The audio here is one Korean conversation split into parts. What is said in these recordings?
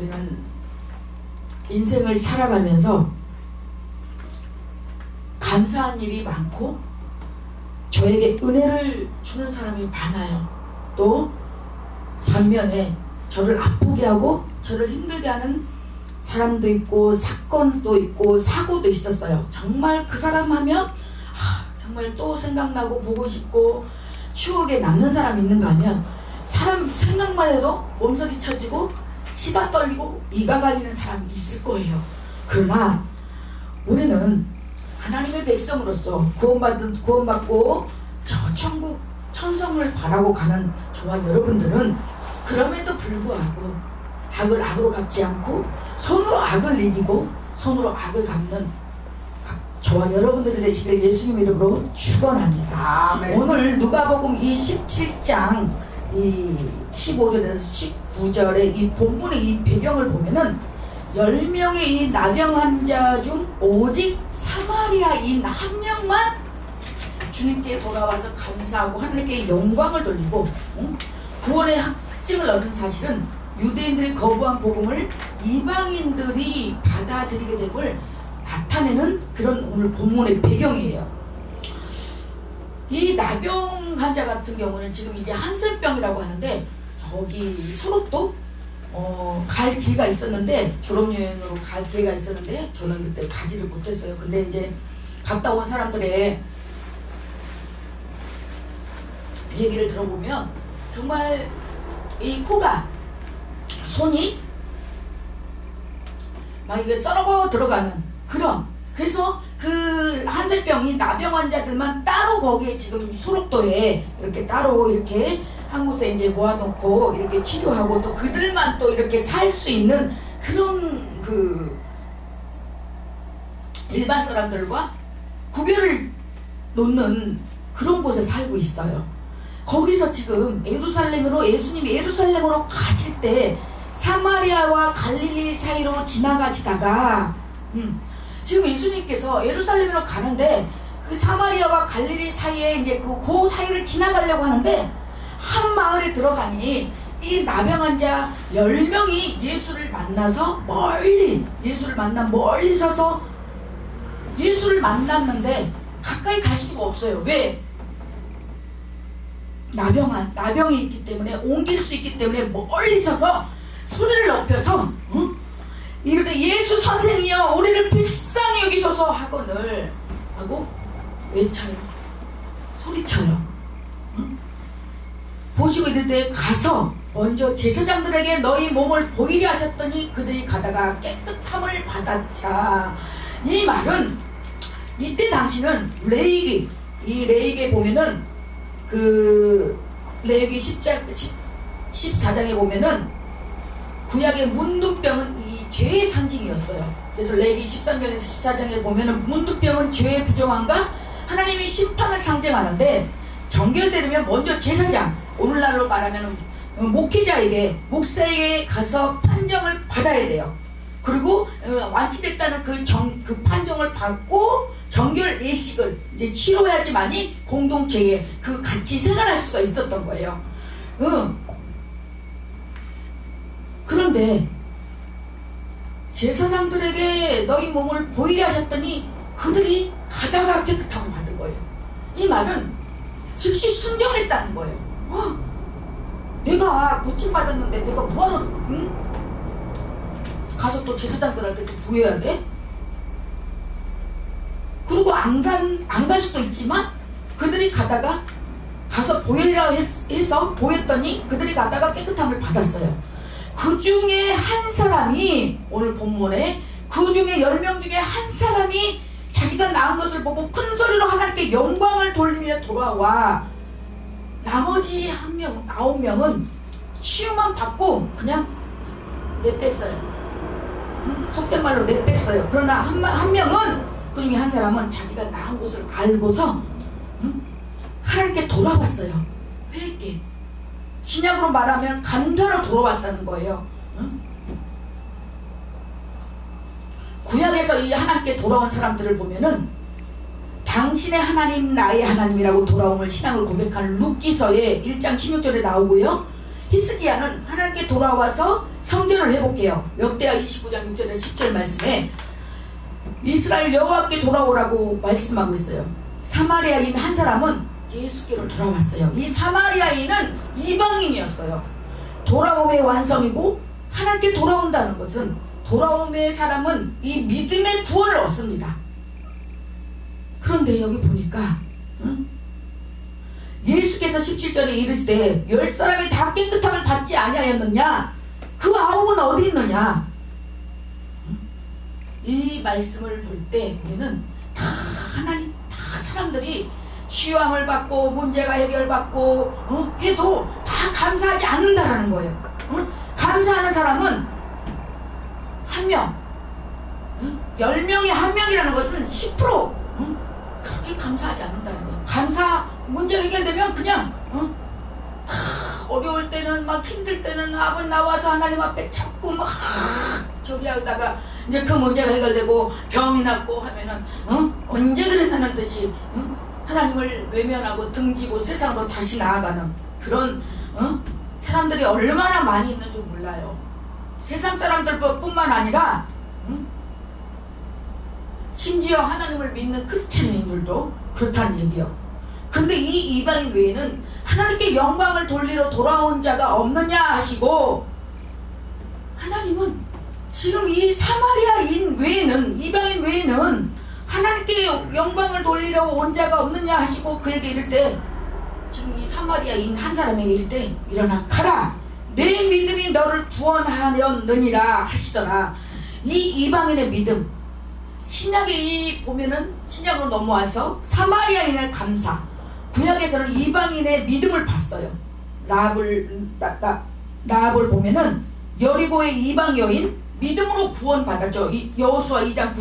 우리는 인생을 살아가면서 감사한 일이 많고 저에게 은혜를 주는 사람이 많아요. 또 반면에 저를 아프게 하고 저를 힘들게 하는 사람도 있고 사건도 있고 사고도 있었어요. 정말 그 사람 하면 정말 또 생각나고 보고 싶고 추억에 남는 사람 있는가 하면 사람 생각만 해도 몸서리 쳐지고 치가 떨리고 이가 갈리는 사람이 있을 거예요. 그러나 우리는 하나님의 백성으로서 구원받고 저 천국 천성을 바라고 가는 저와 여러분들은 그럼에도 불구하고 악을 악으로 갚지 않고 손으로 악을 이기고 손으로 악을 갚는 저와 여러분들이 되시길 예수님 이름으로 축원합니다. 아멘. 오늘 누가복음 이 17장 이 15절에서 19절의 이 본문의 이 배경을 보면은 10명의 이 나병 환자 중 오직 사마리아인 한 명만 주님께 돌아와서 감사하고 하나님께 영광을 돌리고 구원의 확증을 얻은 사실은 유대인들이 거부한 복음을 이방인들이 받아들이게 됨을 나타내는 그런 오늘 본문의 배경이에요. 이 나병 환자 같은 경우는 지금 이제 한센병이라고 하는데 저기 소록도 갈 기회가 있었는데 졸업여행으로 갈 기회가 있었는데 저는 그때 가지를 못했어요. 근데 이제 갔다 온 사람들의 얘기를 들어보면 정말 이 코가 손이 막 이게 썰어 들어가는 그래서 그 한센병이 나병 환자들만 따로 거기에 지금 이 소록도에 이렇게 따로 이렇게 한 곳에 이제 모아놓고 이렇게 치료하고 또 그들만 또 이렇게 살 수 있는 그런 그 일반 사람들과 구별을 놓는 그런 곳에 살고 있어요. 거기서 지금 예수님이 예루살렘으로 가실 때 사마리아와 갈릴리 사이로 지나가시다가 지금 예수님께서 예루살렘으로 가는데 그 사마리아와 갈릴리 사이에 이제 그 사이를 지나가려고 하는데 한 마을에 들어가니 이 나병 환자 10명이 예수를 만나서 멀리 서서 예수를 만났는데 가까이 갈 수가 없어요. 왜? 나병이 있기 때문에 옮길 수 있기 때문에 멀리 서서 소리를 높여서 이르되 예수 선생이여 우리를 불쌍히 여기소서 하고 외쳐요. 소리쳐요. 보시고 이르되 가서 먼저 제사장들에게 너희 몸을 보이려 하셨더니 그들이 가다가 깨끗함을 받았자. 이 말은 이때 당시는 레위기에 보면은 그 레위기 14장에 보면은 구약의 문둥병은 이 죄의 상징이었어요. 그래서 레위기 13장에서 14장에 보면은 문둥병은 죄의 부정함과 하나님의 심판을 상징하는데 정결되려면 먼저 제사장, 오늘날로 말하면 목사에게 가서 판정을 받아야 돼요. 그리고 완치됐다는 그 판정을 받고 정결 예식을 이제 치러야지만이 공동체에 같이 생활할 수가 있었던 거예요. 그런데 제사장들에게 너희 몸을 보이려 하셨더니 그들이 가다가 깨끗함을 받은 거예요. 이 말은 즉시 순종했다는 거예요. 내가 고침받았는데 내가 뭐하러 가서 또 제사장들한테 또 보여야 돼? 그리고 안 갈 수도 있지만 그들이 가서 보이려 해서 보였더니 그들이 가다가 깨끗함을 받았어요. 그 중에 한 사람이 오늘 본문에 그 중에 10명 중에 한 사람이 자기가 나은 것을 보고 큰 소리로 하나님께 영광을 돌리며 돌아와 나머지 9명은 치유만 받고 그냥 내뺐어요. 속된 말로 내뺐어요. 그러나 한 명은 그 중에 한 사람은 자기가 나은 것을 알고서 하나님께 돌아왔어요. 회개. 신약으로 말하면 감사로 돌아왔다는 거예요. 구약에서 이 하나님께 돌아온 사람들을 보면은 당신의 하나님 나의 하나님이라고 돌아옴을 신앙을 고백하는 룻기서의 1장 16절에 나오고요. 히스기야는 하나님께 돌아와서 성결을 해볼게요. 역대하 29장 6절에서 10절 말씀에 이스라엘 여호와께 돌아오라고 말씀하고 있어요. 사마리아인 한 사람은 예수께로 돌아왔어요. 이 사마리아인은 이방인이었어요. 돌아옴의 완성이고, 하나님께 돌아온다는 것은 돌아옴의 사람은 이 믿음의 구원을 얻습니다. 그런데 여기 보니까 예수께서 17절에 이르시되 10사람이 다 깨끗함을 받지 아니하였느냐? 그 9은 어디 있느냐? 이 말씀을 볼 때 우리는 다 하나님, 다 사람들이 시험을 받고 문제가 해결받고 해도 다 감사하지 않는다라는 거예요. 감사하는 사람은 한 명, 10명이 한 명이라는 것은 10% 그렇게 감사하지 않는다는 거예요. 감사, 문제 해결되면 그냥 다 어려울 때는, 막 힘들 때는 아버지 나와서 하나님 앞에 자꾸 막 저기 하다가 이제 그 문제가 해결되고 병이 낫고 하면은 언제 그랬다는 듯이 하나님을 외면하고 등지고 세상으로 다시 나아가는 그런 사람들이 얼마나 많이 있는 줄 몰라요. 세상 사람들뿐만 아니라 심지어 하나님을 믿는 크리스찬인들도 그렇다는 얘기요. 근데 이 이방인 외에는 하나님께 영광을 돌리러 돌아온 자가 없느냐 하시고, 하나님은 지금 이 사마리아인 외에는, 이방인 외에는 하나님께 영광을 돌리러 온 자가 없느냐 하시고 그에게 이를 때, 지금 이 사마리아인 한 사람에게 이를 때 일어나 가라, 내 믿음이 너를 구원하였느니라 하시더라. 이 이방인의 믿음, 신약에 이 보면은 신약으로 넘어와서 사마리아인의 감사, 구약에서는 이방인의 믿음을 봤어요. 라합을 보면은 여리고의 이방 여인 믿음으로 구원받았죠. 여호수아 2장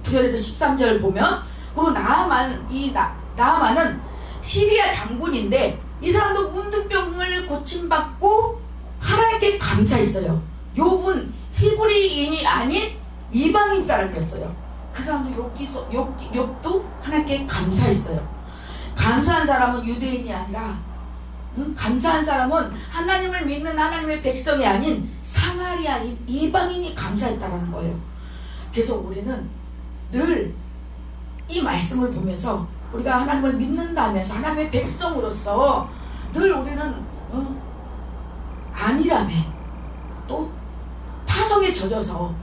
9절에서 13절 보면. 그리고 나아만은 시리아 장군인데 이 사람도 문둥병을 고침받고 하나님께 감사했어요. 욥은 히브리인이 아닌 이방인 사람이었어요. 그 사람도 욥도 하나님께 감사했어요. 감사한 사람은 유대인이 아니라, 감사한 사람은 하나님을 믿는 하나님의 백성이 아닌 사마리아인 이방인이 감사했다라는 거예요. 그래서 우리는 늘 이 말씀을 보면서 우리가 하나님을 믿는다면서 하나님의 백성으로서 늘 우리는 아니라며, 또 타성에 젖어서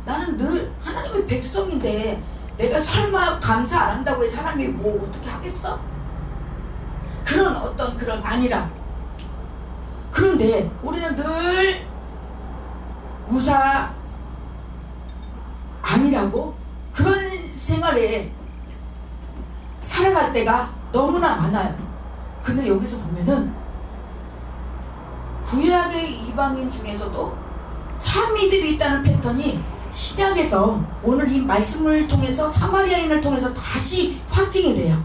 나는 늘 하나님의 백성인데 내가 설마 감사 안 한다고 해서 하나님이 뭐 어떻게 하겠어? 그런 아니라. 그런데 우리는 늘 무사 아니라고 그런 생활에 살아갈 때가 너무나 많아요. 근데 여기서 보면은 구약의 이방인 중에서도 참 믿음이 있다는 패턴이 신약에서 오늘 이 말씀을 통해서 사마리아인을 통해서 다시 확증이 돼요.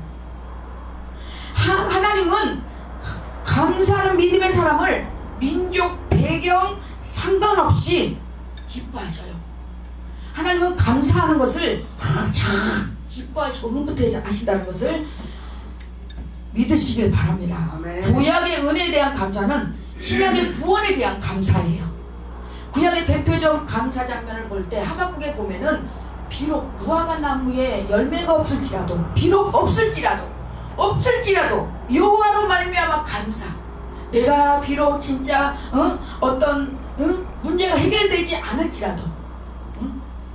하나님은 감사하는 믿음의 사람을 민족, 배경 상관없이 기뻐하셔요. 하나님은 감사하는 것을 참 기뻐하시고 흥분하신다는 것을 믿으시길 바랍니다. 아멘. 구약의 은혜에 대한 감사는 신약의 구원에 대한 감사예요. 구약의 대표적 감사 장면을 볼 때 하박국에 보면은 비록 무화과 나무에 열매가 없을지라도, 비록 없을지라도 여호와로 말미암아 감사. 내가 비록 진짜 어떤 문제가 해결되지 않을지라도,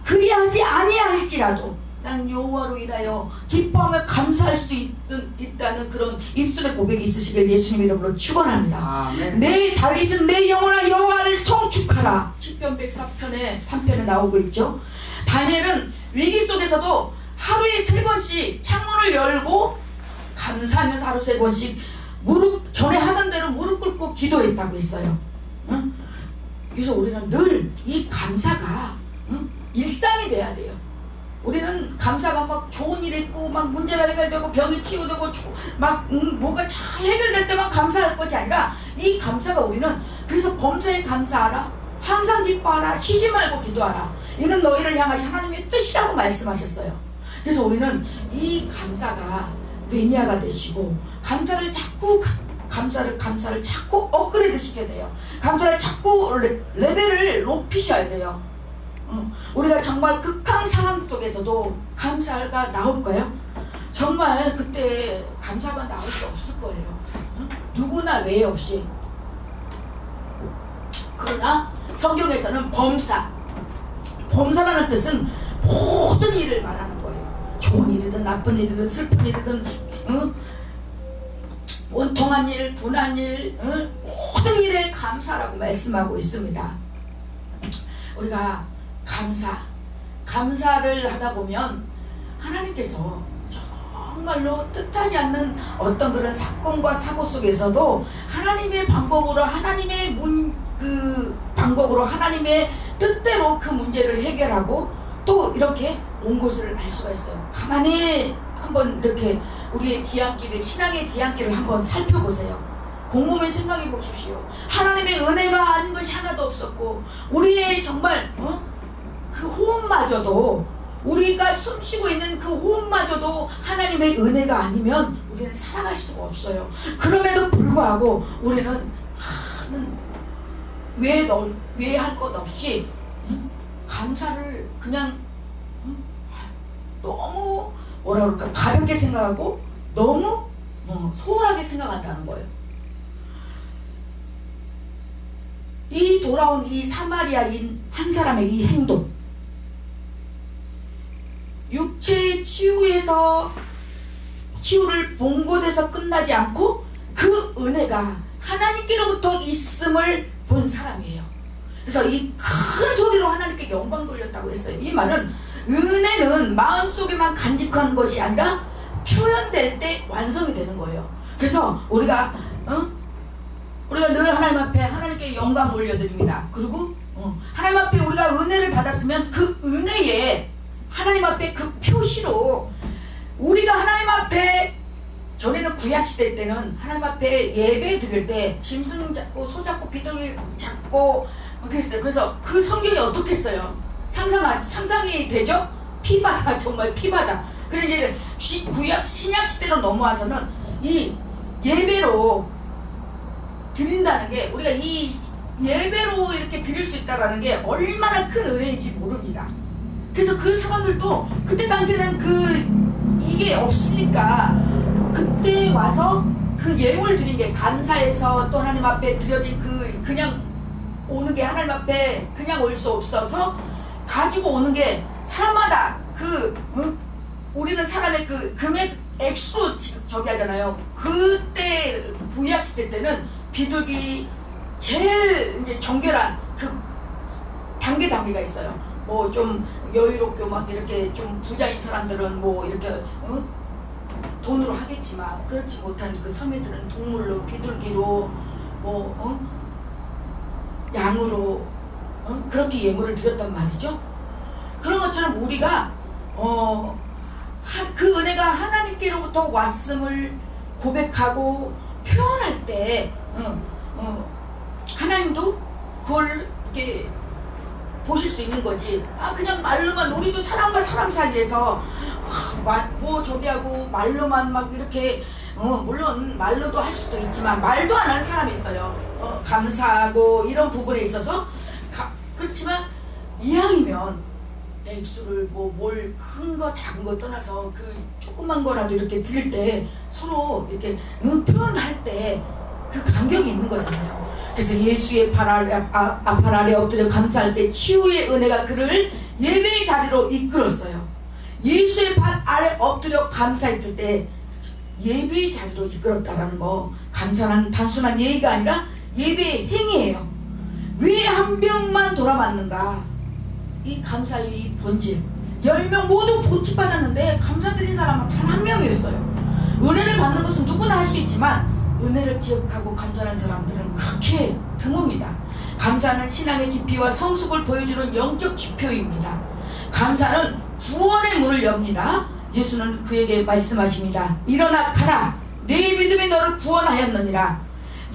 그리하지 아니할지라도 난 여호와로 인하여 기뻐하며 감사할 수 있다는 그런 입술의 고백이 있으시길 예수님 이름으로 축원합니다. 아멘. 내 다윗은 내 영혼아 여호와를 송축하라. 시편 104편에 3편에 나오고 있죠. 다니엘은 위기 속에서도 하루에 3번씩 창문을 열고 감사하면서 하루 3번씩 전에 하던 대로 무릎 꿇고 기도했다고 했어요. 그래서 우리는 늘 이 감사가 일상이 돼야 돼요. 우리는 감사가 막 좋은 일 있고 막 문제가 해결되고 병이 치유되고 막 뭐가 잘 해결될 때만 감사할 것이 아니라, 이 감사가 우리는 그래서 범사에 감사하라, 항상 기뻐하라, 쉬지 말고 기도하라, 이는 너희를 향하신 하나님의 뜻이라고 말씀하셨어요. 그래서 우리는 이 감사가 매니아가 되시고 감사를 자꾸 감사를 자꾸 업그레이드 시켜야 돼요. 감사를 자꾸 레벨을 높이셔야 돼요. 우리가 정말 극한 상황 속에서도 감사가 나올까요? 정말 그때 감사가 나올 수 없을 거예요. 누구나 외에 없이. 그러나 성경에서는 범사라는 뜻은 모든 일을 말하는 거예요. 좋은 일이든 나쁜 일이든 슬픈 일이든 원통한 일, 분한 일, 모든 일에 감사라고 말씀하고 있습니다. 우리가 감사를 하다 보면 하나님께서 정말로 뜻하지 않는 어떤 그런 사건과 사고 속에서도 하나님의 방법으로 방법으로 하나님의 뜻대로 그 문제를 해결하고 또 이렇게 온 것을 알 수가 있어요. 가만히 한번 이렇게 우리의 신앙의 뒤안길을 한번 살펴보세요. 곰곰이 생각해 보십시오. 하나님의 은혜가 아닌 것이 하나도 없었고 우리의 정말 그 호흡마저도 우리가 숨쉬고 있는 그 호흡마저도 하나님의 은혜가 아니면 우리는 살아갈 수가 없어요. 그럼에도 불구하고 우리는 외할 것 없이 감사를 그냥 너무 뭐라 그럴까 가볍게 생각하고 너무 소홀하게 생각한다는 거예요. 이 돌아온 이 사마리아인 한 사람의 이 행동, 육체의 치유를 본 곳에서 끝나지 않고 그 은혜가 하나님께로부터 있음을 본 사람이에요. 그래서 이 큰 소리로 하나님께 영광 돌렸다고 했어요. 이 말은 은혜는 마음속에만 간직하는 것이 아니라 표현될 때 완성이 되는 거예요. 그래서 우리가 늘 하나님 앞에 하나님께 영광 올려드립니다. 그리고 하나님 앞에 우리가 은혜를 받았으면 그 은혜에 하나님 앞에 그 표시로 우리가 하나님 앞에 전에는 구약시대 때는 하나님 앞에 예배 드릴 때 짐승 잡고 소 잡고 비둘기 잡고 그랬어요. 그래서 그 성경이 어떻게 했어요? 상상이 되죠? 피바다, 정말 피바다. 그런데 이제 구약 신약시대로 넘어와서는 이 예배로 드린다는 게 우리가 이 예배로 이렇게 드릴 수 있다는 게 얼마나 큰 은혜인지 모릅니다. 그래서 그 사람들도 그때 당시에는 이게 없으니까 그때 와서 그 예물 드린 게 감사해서 또 하나님 앞에 드려진 그냥 오는 게 하나님 앞에 그냥 올 수 없어서 가지고 오는 게 사람마다 우리는 사람의 그 금액 액수로 저기 하잖아요. 그때 구약시대 때는 비둘기 제일 이제 정결한 그 단계가 있어요. 뭐 좀 여유롭게 막 이렇게 좀 부자인 사람들은 뭐 이렇게 돈으로 하겠지만 그렇지 못한 그 서민들은 동물로 비둘기로 양으로 그렇게 예물을 드렸단 말이죠. 그런 것처럼 우리가 그 은혜가 하나님께로부터 왔음을 고백하고 표현할 때 하나님도 그걸 이렇게 보실 수 있는 거지. 그냥 말로만 우리도 사람과 사람 사이에서 뭐 저기하고 말로만 막 이렇게 물론 말로도 할 수도 있지만 말도 안 하는 사람이 있어요. 감사하고 이런 부분에 있어서 그렇지만 이왕이면 액수를 뭘 큰 거 작은 거 떠나서 그 조그만 거라도 이렇게 드릴 때 서로 이렇게 표현할 때 그 간격이 있는 거잖아요. 그래서 예수의 발 아래 엎드려 감사할 때 치유의 은혜가 그를 예배의 자리로 이끌었어요. 예수의 발 아래 엎드려 감사했을 때 예배의 자리로 이끌었다라는 거, 감사는 단순한 예의가 아니라 예배의 행위예요. 왜 한 명만 돌아봤는가? 이 감사의 본질. 10명 모두 보답받았는데 감사드린 사람은 단 한 명이었어요. 은혜를 받는 것은 누구나 할 수 있지만 은혜를 기억하고 감사하는 사람들은 그렇게 드뭅니다. 감사는 신앙의 깊이와 성숙을 보여주는 영적 지표입니다. 감사는 구원의 문을 엽니다. 예수는 그에게 말씀하십니다. 일어나 가라. 내 믿음이 너를 구원하였느니라.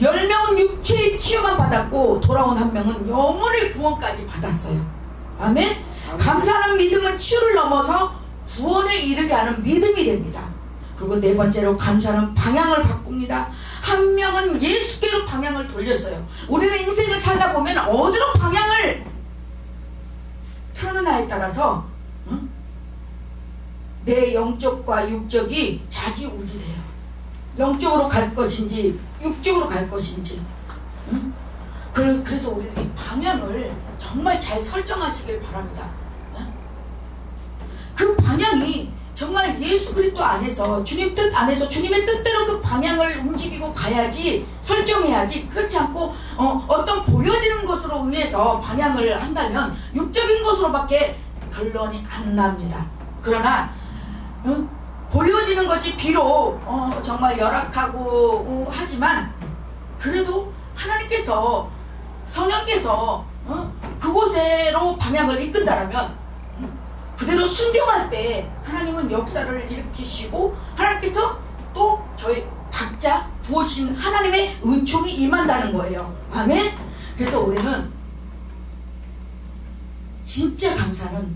10명은 육체의 치유만 받았고 돌아온 한 명은 영혼의 구원까지 받았어요. 아멘. 감사하는 믿음은 치유를 넘어서 구원에 이르게 하는 믿음이 됩니다. 그리고 네 번째로 감사는 방향을 바꿉니다. 한 명은 예수께로 방향을 돌렸어요. 우리는 인생을 살다 보면 어디로 방향을 트느냐에 따라서 내 영적과 육적이 좌지우지돼요. 영적으로 갈 것인지 육적으로 갈 것인지. 그래서 우리는 이 방향을 정말 잘 설정하시길 바랍니다. 그 방향이 정말 예수 그리스도 안에서 주님 뜻 안에서 주님의 뜻대로 그 방향을 움직이고 가야지, 설정해야지. 그렇지 않고 어떤 보여지는 것으로 인해서 방향을 한다면 육적인 것으로밖에 결론이 안 납니다. 그러나 보여지는 것이 비록 정말 열악하고 하지만 그래도 하나님께서 성령께서 그곳으로 방향을 이끈다라면 그대로 순종할 때 하나님은 역사를 일으키시고 하나님께서 또 저희 각자 부으신 하나님의 은총이 임한다는 거예요. 아멘. 그래서 우리는 진짜 감사는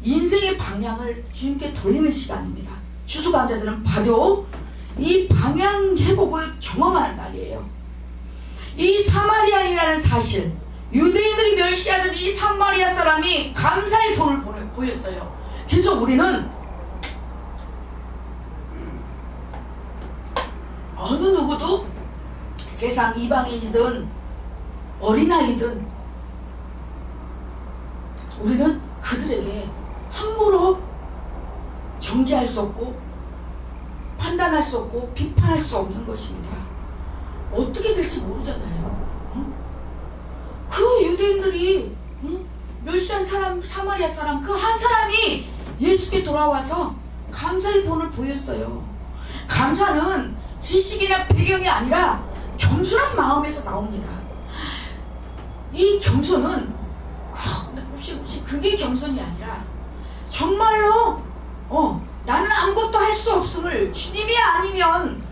인생의 방향을 주님께 돌리는 시간입니다. 추수감사들은 바로 이 방향 회복을 경험하는 날이에요. 이 사마리아인이라는 사실, 유대인들이 멸시하던 이 사마리아 사람이 감사의 본을 보였어요. 그래서 우리는 어느 누구도 세상 이방인이든 어린아이든 우리는 그들에게 함부로 정죄할 수 없고 판단할 수 없고 비판할 수 없는 것입니다. 어떻게 될지 모르잖아요. 그 유대인들이 멸시한 사람, 사마리아 사람, 그 한 사람이 예수께 돌아와서 감사의 본을 보였어요. 감사는 지식이나 배경이 아니라 겸손한 마음에서 나옵니다. 이 겸손은 혹시 그게 겸손이 아니라 정말로 나는 아무것도 할 수 없음을, 주님이 아니면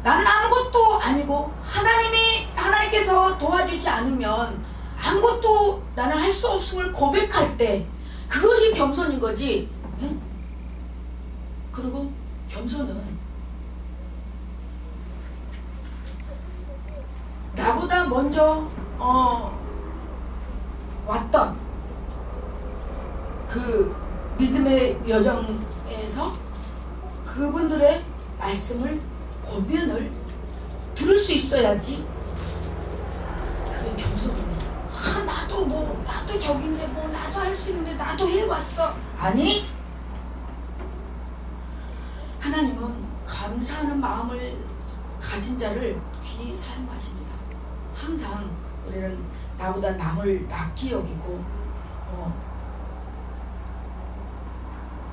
나는 아무것도 아니고 하나님께서 도와주지 않으면 아무것도 나는 할 수 없음을 고백할 때 그것이 겸손인 거지. 그리고 겸손은 나보다 먼저 왔던 그 믿음의 여정에서 그분들의 말씀을, 권면을 들을 수 있어야지. 그게 겸손입니다. 나도 저긴데 나도 할 수 있는데 나도 해왔어. 아니, 하나님은 감사하는 마음을 가진 자를 귀히 사용하십니다. 항상 우리는 나보다 남을 낫게 여기고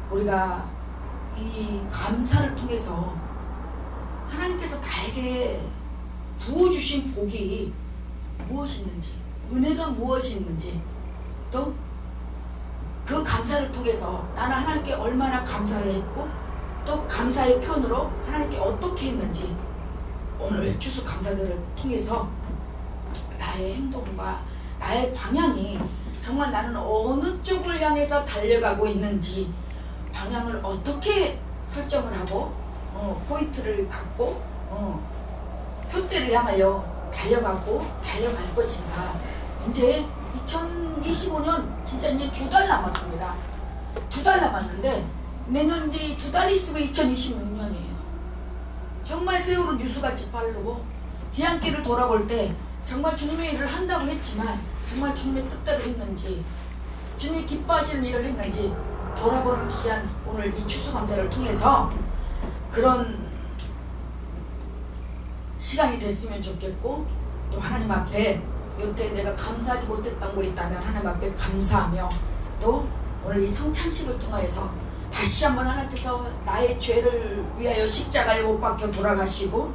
우리가 이 감사를 통해서 하나님께서 나에게 부어주신 복이 무엇이 있는지, 은혜가 무엇이 있는지, 또 그 감사를 통해서 나는 하나님께 얼마나 감사를 했고 또 감사의 표현으로 하나님께 어떻게 했는지 오늘 추수감사들을 통해서 나의 행동과 나의 방향이 정말 나는 어느 쪽을 향해서 달려가고 있는지, 방향을 어떻게 설정을 하고 포인트를 갖고 표대를 향하여 달려갈 것인가. 이제 2025년 진짜 이제 2달 남았습니다. 2달 남았는데 내년 이제 2달 있으면 2026년이에요. 정말 세월은 뉴스같이 빠르고 뒤안길을 돌아볼 때 정말 주님의 일을 한다고 했지만 정말 주님의 뜻대로 했는지, 주님이 기뻐하시는 일을 했는지 돌아보는 귀한 오늘 이 추수감사를 통해서 그런 시간이 됐으면 좋겠고, 또 하나님 앞에 이때 내가 감사하지 못했던 거 있다면 하나님 앞에 감사하며, 또 오늘 이 성찬식을 통해서 다시 한번 하나님께서 나의 죄를 위하여 십자가에 못 박혀 돌아가시고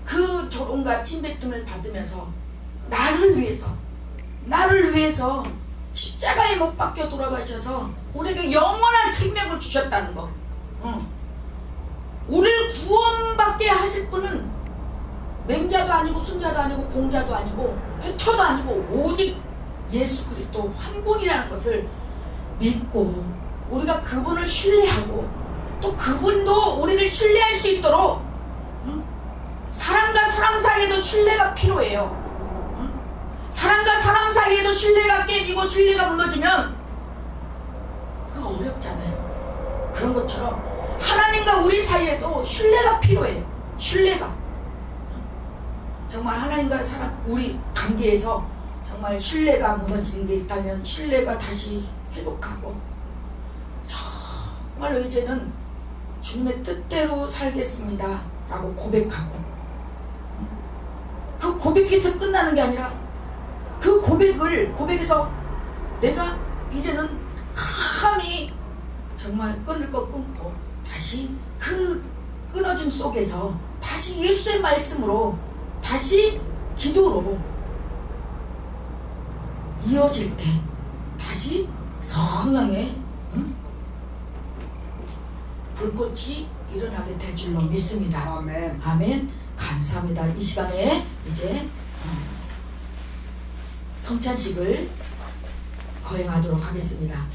그 조롱과 침뱉음을 받으면서 나를 위해서 십자가에 못 박혀 돌아가셔서 우리에게 영원한 생명을 주셨다는 거. 우리를 구원받게 하실 분은 맹자도 아니고 순자도 아니고 공자도 아니고 부처도 아니고 오직 예수 그리스도 한 분이라는 것을 믿고 우리가 그분을 신뢰하고 또 그분도 우리를 신뢰할 수 있도록 사람과 사람 사이에도 신뢰가 필요해요. 사람과 사람 사이에도 신뢰가 깨지고 신뢰가 무너지면 그거 어렵잖아요. 그런 것처럼 하나님과 우리 사이에도 신뢰가 필요해요. 신뢰가. 정말 하나님과 사람 우리 관계에서 정말 신뢰가 무너지는 게 있다면 신뢰가 다시 회복하고 정말로 이제는 주님의 뜻대로 살겠습니다 라고 고백하고, 그 고백에서 끝나는 게 아니라 그 고백에서 내가 이제는 감히 정말 끊을 거 끊고 다시 그 끊어짐 속에서 다시 예수의 말씀으로 다시 기도로 이어질 때 다시 성령의 불꽃이 일어나게 될 줄로 믿습니다. 아멘. 아멘. 감사합니다. 이 시간에 이제 성찬식을 거행하도록 하겠습니다.